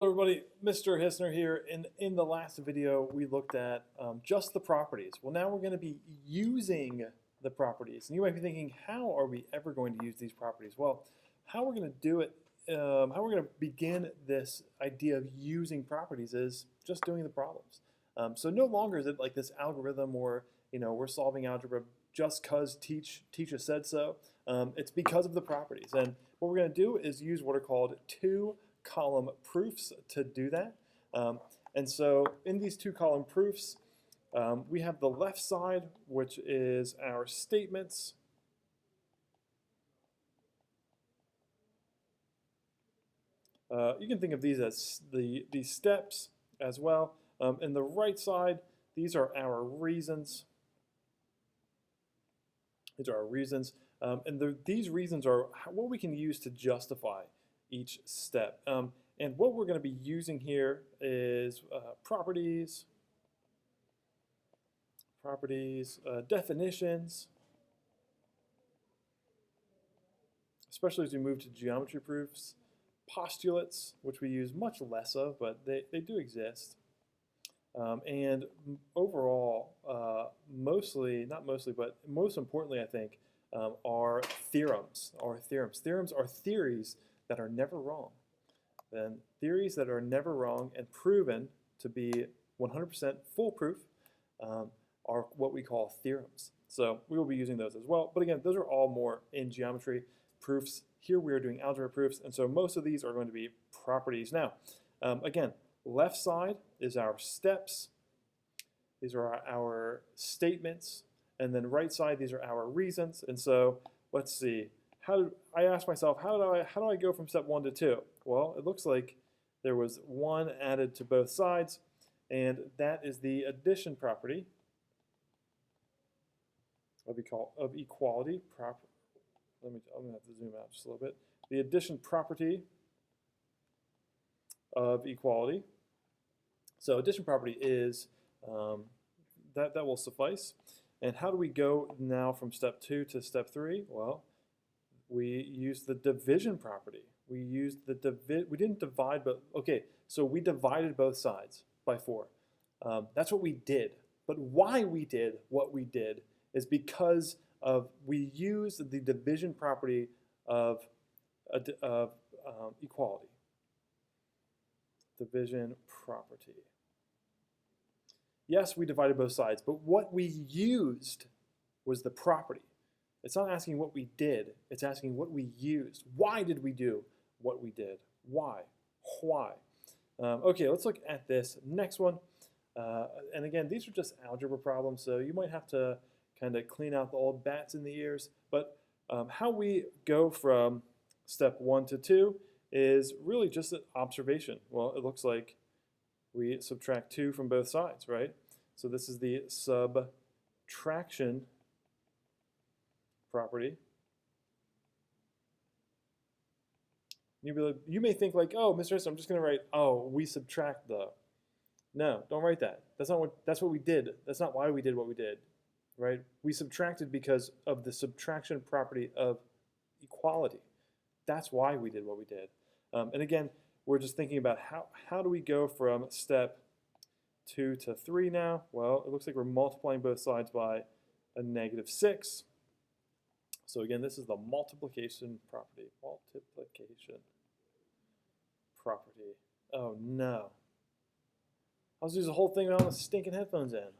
Everybody, Mr. Hissner here. In the last video, we looked at just the properties. Well, now we're going to be using the properties. And you might be thinking, how are we ever going to use these properties? Well, how we're going to do it, how we're going to begin this idea of using properties is just doing the problems. So no longer is it like this algorithm or, we're solving algebra just because teacher said so. It's because of the properties. And what we're going to do is use what are called two-column proofs to do that. And so in these two-column proofs, we have the left side, which is our statements. You can think of these as these steps as well. In the right side, these are our reasons. These are our reasons. And these reasons are what we can use to justify each step. And what we're going to be using here is properties, definitions, especially as we move to geometry proofs, postulates, which we use much less of, but they do exist. And overall, not mostly, but most importantly, I think, are theorems. Theorems are theories that are never wrong. Then theories that are never wrong and proven to be 100% foolproof are what we call theorems. So we will be using those as well. But again, those are all more in geometry proofs. Here we are doing algebra proofs, and so most of these are going to be properties. Now, again, left side is our steps. These are our statements. And then right side, these are our reasons. And so let's see. I asked myself, how do I go from step 1 to 2? Well, it looks like there was 1 added to both sides, and that is the addition property of equality. I'm going to have to zoom out just a little bit. The addition property of equality. So addition property is that will suffice. And how do we go now from step 2 to step 3? Well, we use the division property. We didn't divide, but okay, so we divided both sides by 4. That's what we did. But why we did what we did is because we used the division property of equality. Division property. Yes, we divided both sides, but what we used was the property. It's not asking what we did, it's asking what we used. Why did we do what we did? Why? Why? Okay, let's look at this next one. And again, these are just algebra problems, so you might have to kind of clean out the old bats in the ears. But how we go from step 1 to 2 is really just an observation. Well, it looks like we subtract 2 from both sides, right? So this is the subtraction property. You may think like, oh, Mr. Hissner, I'm just going to write, oh, we subtract the. No, don't write that. That's what we did. That's not why we did what we did, right? We subtracted because of the subtraction property of equality. That's why we did what we did. And again, we're just thinking about how do we go from step 2 to 3 now? Well, it looks like we're multiplying both sides by a -6. So again, this is the multiplication property. Multiplication property. Oh no. I was using the whole thing without the stinking headphones in.